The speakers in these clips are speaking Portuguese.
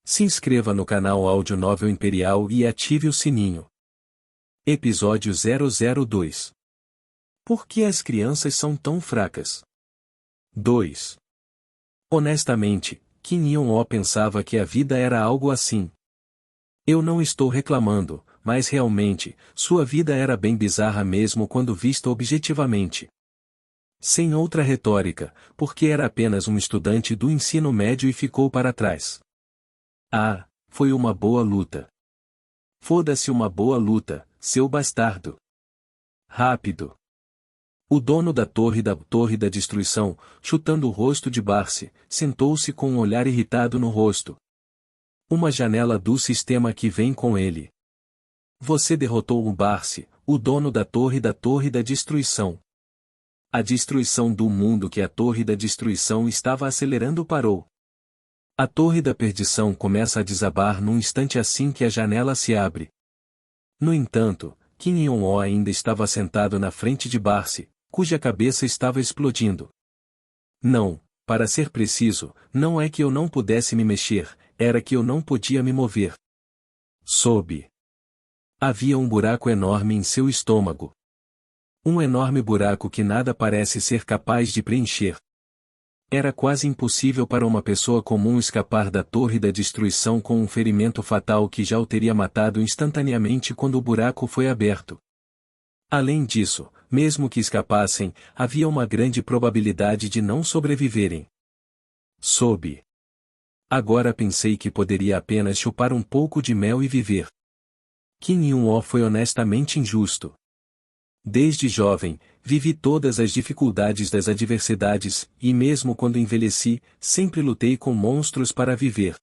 Se inscreva no canal Audionovel Imperial e ative o sininho. Episódio 002. Por que as crianças são tão fracas? 2. Honestamente, Kim Yeon-ho pensava que a vida era algo assim. Eu não estou reclamando, mas realmente, sua vida era bem bizarra mesmo quando vista objetivamente. Sem outra retórica, porque era apenas um estudante do ensino médio e ficou para trás. Ah, foi uma boa luta. Foda-se uma boa luta, seu bastardo. Rápido. O dono da Torre da Destruição, chutando o rosto de Barcy, sentou-se com um olhar irritado no rosto. Uma janela do sistema que vem com ele. Você derrotou o Barcy, o dono da Torre da Destruição. A destruição do mundo que a Torre da Destruição estava acelerando parou. A Torre da Perdição começa a desabar num instante assim que a janela se abre. No entanto, Kim Yeon-ho ainda estava sentado na frente de Barcy, cuja cabeça estava explodindo. Não, para ser preciso, não é que eu não pudesse me mexer, era que eu não podia me mover. Soube. Havia um buraco enorme em seu estômago. Um enorme buraco que nada parece ser capaz de preencher. Era quase impossível para uma pessoa comum escapar da Torre da Destruição com um ferimento fatal que já o teria matado instantaneamente quando o buraco foi aberto. Além disso, mesmo que escapassem, havia uma grande probabilidade de não sobreviverem. Soube. Agora pensei que poderia apenas chupar um pouco de mel e viver. Kim Yeon-ho foi honestamente injusto. Desde jovem, vivi todas as dificuldades das adversidades, e mesmo quando envelheci, sempre lutei com monstros para viver.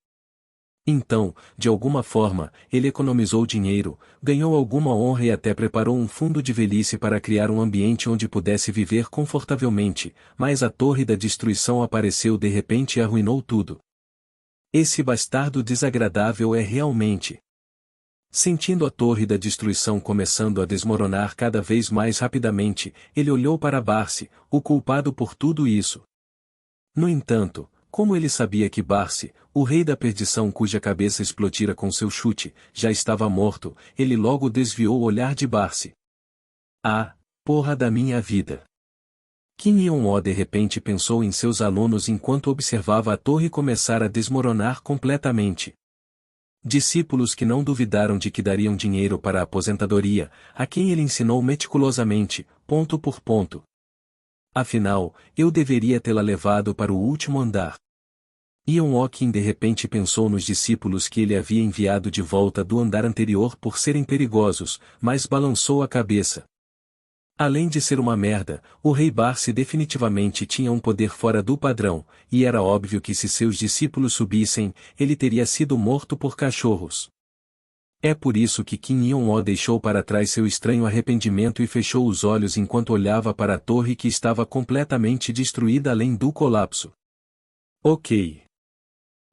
Então, de alguma forma, ele economizou dinheiro, ganhou alguma honra e até preparou um fundo de velhice para criar um ambiente onde pudesse viver confortavelmente, mas a Torre da Destruição apareceu de repente e arruinou tudo. Esse bastardo desagradável é realmente... Sentindo a Torre da Destruição começando a desmoronar cada vez mais rapidamente, ele olhou para Barcy, o culpado por tudo isso. No entanto, como ele sabia que Barcy, o rei da perdição cuja cabeça explodira com seu chute, já estava morto, ele logo desviou o olhar de Barcy. Ah, porra da minha vida! Kim Yeon-ho de repente pensou em seus alunos enquanto observava a torre começar a desmoronar completamente. Discípulos que não duvidaram de que dariam dinheiro para a aposentadoria, a quem ele ensinou meticulosamente, ponto por ponto. Afinal, eu deveria tê-la levado para o último andar. Yeon-ho Kim de repente pensou nos discípulos que ele havia enviado de volta do andar anterior por serem perigosos, mas balançou a cabeça. Além de ser uma merda, o rei Barcy definitivamente tinha um poder fora do padrão, e era óbvio que se seus discípulos subissem, ele teria sido morto por cachorros. É por isso que Kim Yeon-ho deixou para trás seu estranho arrependimento e fechou os olhos enquanto olhava para a torre que estava completamente destruída além do colapso. Ok.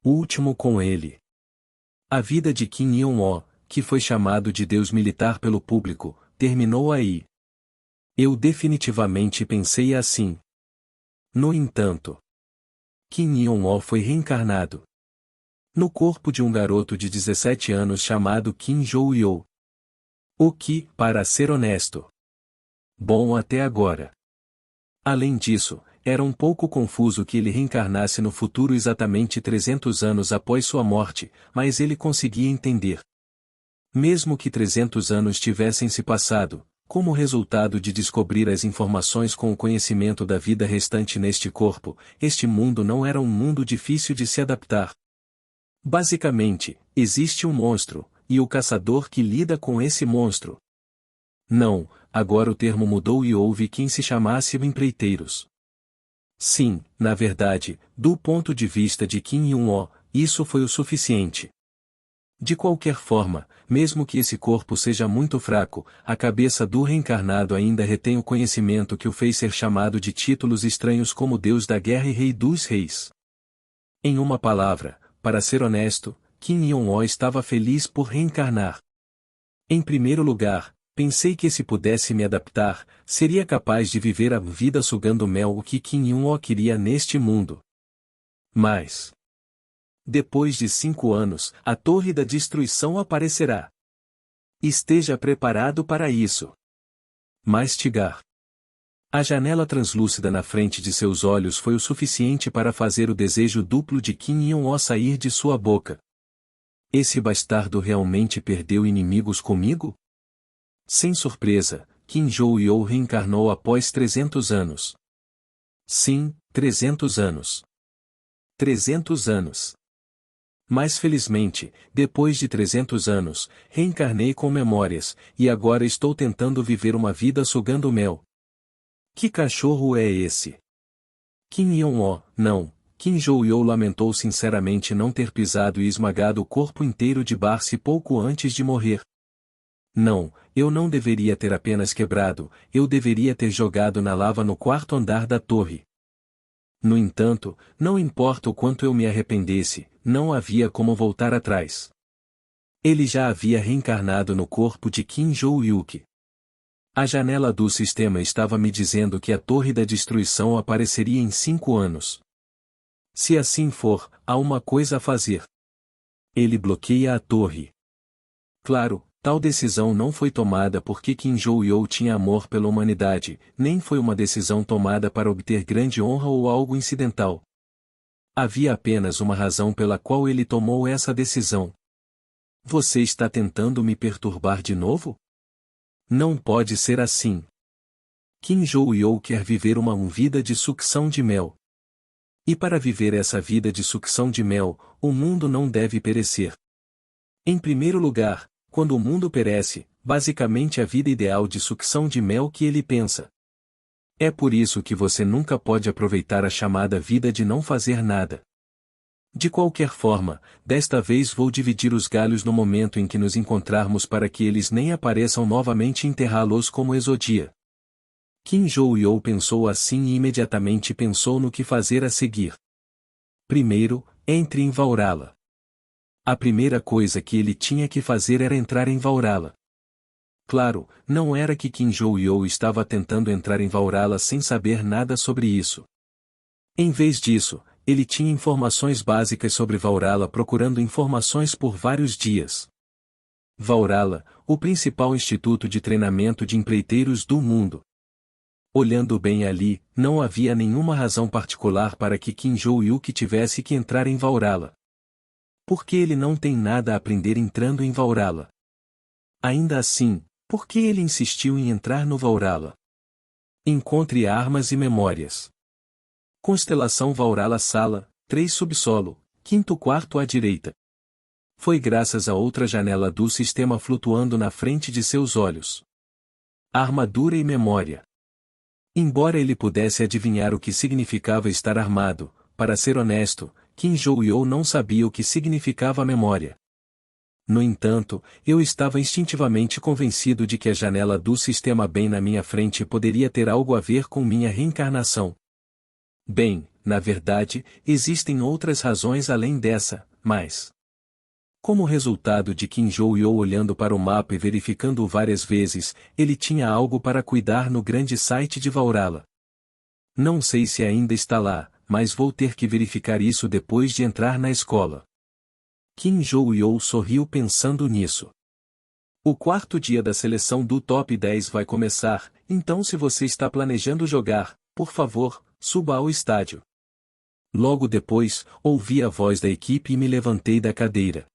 O último com ele. A vida de Kim Yeon-ho, que foi chamado de Deus militar pelo público, terminou aí. Eu definitivamente pensei assim. No entanto, Kim Yeon-ho foi reencarnado no corpo de um garoto de 17 anos chamado Kim Jo-yeol. O que, para ser honesto, bom até agora. Além disso, era um pouco confuso que ele reencarnasse no futuro exatamente 300 anos após sua morte, mas ele conseguia entender. Mesmo que 300 anos tivessem se passado, como resultado de descobrir as informações com o conhecimento da vida restante neste corpo, este mundo não era um mundo difícil de se adaptar. Basicamente, existe um monstro, e o caçador que lida com esse monstro. Não, agora o termo mudou e houve quem se chamasse empreiteiros. Sim, na verdade, do ponto de vista de Kim Yeon-ho, isso foi o suficiente. De qualquer forma, mesmo que esse corpo seja muito fraco, a cabeça do reencarnado ainda retém o conhecimento que o fez ser chamado de títulos estranhos como Deus da Guerra e Rei dos Reis. Em uma palavra, para ser honesto, Kim Yeon-ho estava feliz por reencarnar. Em primeiro lugar, pensei que se pudesse me adaptar, seria capaz de viver a vida sugando mel o que Kim Yeon-ho queria neste mundo. Mas Depois de 5 anos, a Torre da Destruição aparecerá. Esteja preparado para isso. Mastigar. A janela translúcida na frente de seus olhos foi o suficiente para fazer o desejo duplo de Kim Yeon-ho sair de sua boca. Esse bastardo realmente perdeu inimigos comigo? Sem surpresa, Kim Jo-yeol reencarnou após 300 anos. Sim, 300 anos. 300 anos. Mas felizmente, depois de 300 anos, reencarnei com memórias, e agora estou tentando viver uma vida sugando mel. Que cachorro é esse? Kim Yeon-ho, não. Kim Jo-yeol lamentou sinceramente não ter pisado e esmagado o corpo inteiro de Barcy pouco antes de morrer. Não, eu não deveria ter apenas quebrado, eu deveria ter jogado na lava no quarto andar da torre. No entanto, não importa o quanto eu me arrependesse, não havia como voltar atrás. Ele já havia reencarnado no corpo de Kim Jo-hyuk. A janela do sistema estava me dizendo que a Torre da Destruição apareceria em 5 anos. Se assim for, há uma coisa a fazer. Ele bloqueia a torre. Claro, tal decisão não foi tomada porque Kim Jo-yeol tinha amor pela humanidade, nem foi uma decisão tomada para obter grande honra ou algo incidental. Havia apenas uma razão pela qual ele tomou essa decisão. Você está tentando me perturbar de novo? Não pode ser assim. Kim Jo-yeol quer viver uma vida de sucção de mel. E para viver essa vida de sucção de mel, o mundo não deve perecer. Em primeiro lugar, quando o mundo perece, basicamente a vida ideal de sucção de mel que ele pensa. É por isso que você nunca pode aproveitar a chamada vida de não fazer nada. De qualquer forma, desta vez vou dividir os galhos no momento em que nos encontrarmos para que eles nem apareçam novamente e enterrá-los como Exodia. Kim Jo-yeol pensou assim e imediatamente pensou no que fazer a seguir. Primeiro, entre em Valhalla. A primeira coisa que ele tinha que fazer era entrar em Valhalla. Claro, não era que Kim Jo-yeol estava tentando entrar em Valhalla sem saber nada sobre isso. Em vez disso, ele tinha informações básicas sobre Valhalla procurando informações por vários dias. Valhalla, o principal instituto de treinamento de empreiteiros do mundo. Olhando bem ali, não havia nenhuma razão particular para que Kim Jo-hyuk tivesse que entrar em Valhalla. Porque ele não tem nada a aprender entrando em Valhalla. Ainda assim, por que ele insistiu em entrar no Valhalla? Encontre armas e memórias. Constelação Valhalla Sala, 3 subsolo, quinto quarto à direita. Foi graças a outra janela do sistema flutuando na frente de seus olhos. Armadura e memória. Embora ele pudesse adivinhar o que significava estar armado, para ser honesto, Kim Jo-yeol não sabia o que significava a memória. No entanto, eu estava instintivamente convencido de que a janela do sistema bem na minha frente poderia ter algo a ver com minha reencarnação. Bem, na verdade, existem outras razões além dessa, mas... Como resultado de Kim Jo-yeol olhando para o mapa e verificando-o várias vezes, ele tinha algo para cuidar no grande site de Valhalla. Não sei se ainda está lá, mas vou ter que verificar isso depois de entrar na escola. Kim Jo-yeol sorriu pensando nisso. O quarto dia da seleção do Top 10 vai começar, então se você está planejando jogar, por favor, suba ao estádio. Logo depois, ouvi a voz da equipe e me levantei da cadeira.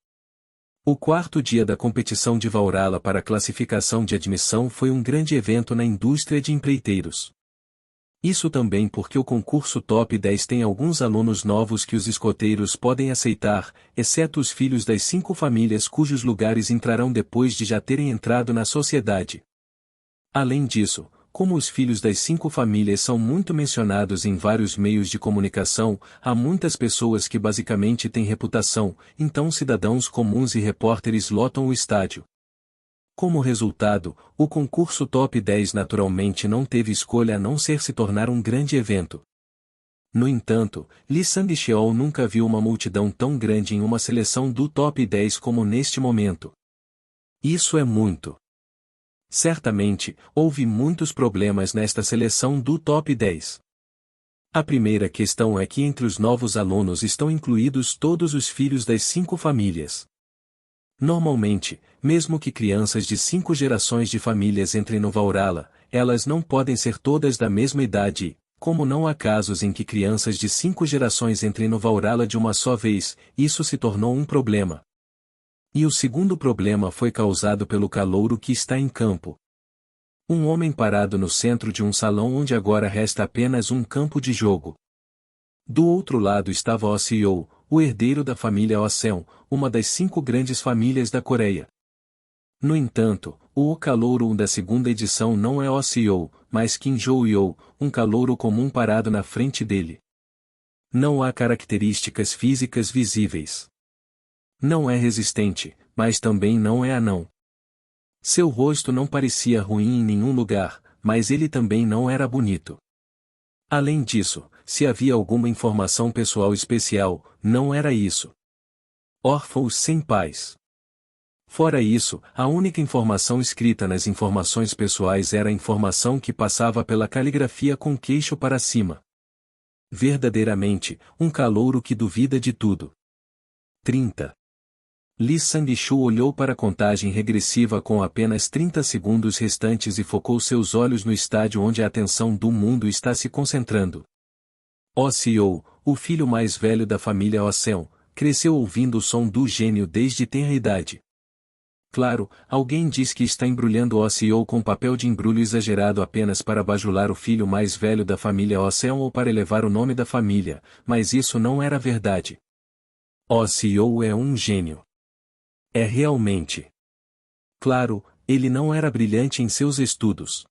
O quarto dia da competição de Valhalla para a classificação de admissão foi um grande evento na indústria de empreiteiros. Isso também porque o concurso Top 10 tem alguns alunos novos que os escoteiros podem aceitar, exceto os filhos das 5 famílias cujos lugares entrarão depois de já terem entrado na sociedade. Além disso, como os filhos das 5 famílias são muito mencionados em vários meios de comunicação, há muitas pessoas que basicamente têm reputação, então cidadãos comuns e repórteres lotam o estádio. Como resultado, o concurso Top 10 naturalmente não teve escolha a não ser se tornar um grande evento. No entanto, Lee Sang-cheol nunca viu uma multidão tão grande em uma seleção do Top 10 como neste momento. Isso é muito. Certamente, houve muitos problemas nesta seleção do Top 10. A primeira questão é que entre os novos alunos estão incluídos todos os filhos das 5 famílias. Normalmente, mesmo que crianças de 5 gerações de famílias entrem no Valhalla, elas não podem ser todas da mesma idade e, como não há casos em que crianças de 5 gerações entrem no Valhalla de uma só vez, isso se tornou um problema. E o segundo problema foi causado pelo calouro que está em campo. Um homem parado no centro de um salão onde agora resta apenas um campo de jogo. Do outro lado estava Osseo, o herdeiro da família Oseon, uma das 5 grandes famílias da Coreia. No entanto, o calouro da segunda edição não é Osseo, mas Kim Jo-yeol, um calouro comum parado na frente dele. Não há características físicas visíveis. Não é resistente, mas também não é anão. Seu rosto não parecia ruim em nenhum lugar, mas ele também não era bonito. Além disso, se havia alguma informação pessoal especial, não era isso. Órfãos sem pais. Fora isso, a única informação escrita nas informações pessoais era a informação que passava pela caligrafia com queixo para cima. Verdadeiramente, um calouro que duvida de tudo. 30. Lee Sang-shu olhou para a contagem regressiva com apenas 30 segundos restantes e focou seus olhos no estádio onde a atenção do mundo está se concentrando. Osseo, o filho mais velho da família Oseon, cresceu ouvindo o som do gênio desde tenra idade. Claro, alguém diz que está embrulhando Osseo com papel de embrulho exagerado apenas para bajular o filho mais velho da família Oseon ou para elevar o nome da família, mas isso não era verdade. Osseo é um gênio. É realmente. Claro, ele não era brilhante em seus estudos.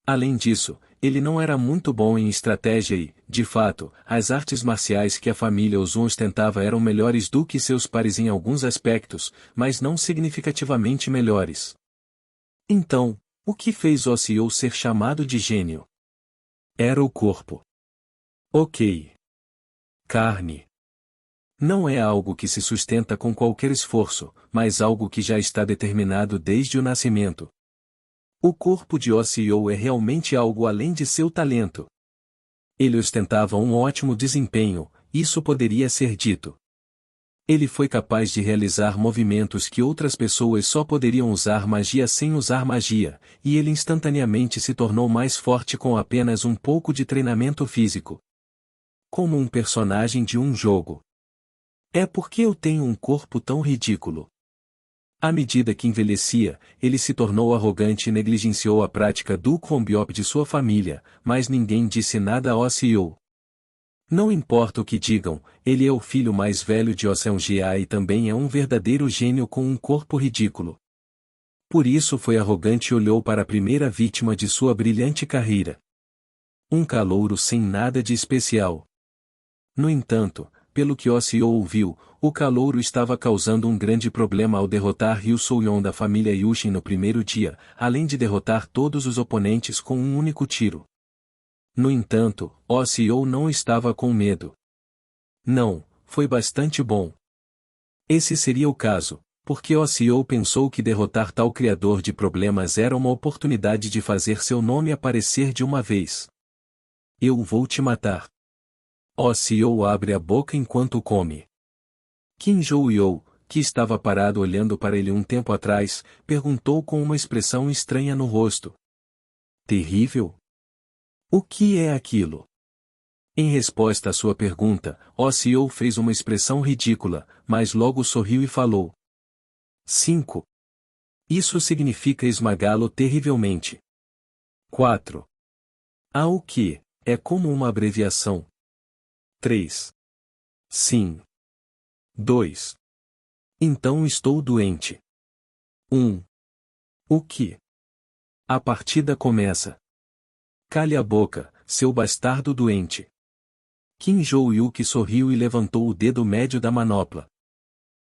Além disso, ele não era muito bom em estratégia e, de fato, as artes marciais que a família Ozun ostentava eram melhores do que seus pares em alguns aspectos, mas não significativamente melhores. Então, o que fez Osseo ser chamado de gênio? Era o corpo. Ok. Carne. Não é algo que se sustenta com qualquer esforço, mas algo que já está determinado desde o nascimento. O corpo de Osseo é realmente algo além de seu talento. Ele ostentava um ótimo desempenho, isso poderia ser dito. Ele foi capaz de realizar movimentos que outras pessoas só poderiam usar magia sem usar magia, e ele instantaneamente se tornou mais forte com apenas um pouco de treinamento físico. Como um personagem de um jogo. É porque eu tenho um corpo tão ridículo. À medida que envelhecia, ele se tornou arrogante e negligenciou a prática do Kwonbyop de sua família, mas ninguém disse nada a Osseo. Não importa o que digam, ele é o filho mais velho de Oseon-ga e também é um verdadeiro gênio com um corpo ridículo. Por isso foi arrogante e olhou para a primeira vítima de sua brilhante carreira. Um calouro sem nada de especial. No entanto, pelo que Osseo ouviu, o calouro estava causando um grande problema ao derrotar Ryu Soo-yeon da família Yushin no primeiro dia, além de derrotar todos os oponentes com um único tiro. No entanto, Osseo não estava com medo. Não, foi bastante bom. Esse seria o caso, porque Osseo pensou que derrotar tal criador de problemas era uma oportunidade de fazer seu nome aparecer de uma vez. Eu vou te matar. Osseo abre a boca enquanto come. Kim Jo-yeol, que estava parado olhando para ele um tempo atrás, perguntou com uma expressão estranha no rosto. Terrível? O que é aquilo? Em resposta à sua pergunta, Osseo fez uma expressão ridícula, mas logo sorriu e falou. 5. Isso significa esmagá-lo terrivelmente. 4. Ah, o que? É como uma abreviação. 3. Sim. 2. Então estou doente. 1. O que? A partida começa. Cale a boca, seu bastardo doente. Kim Jo-yeol sorriu e levantou o dedo médio da manopla.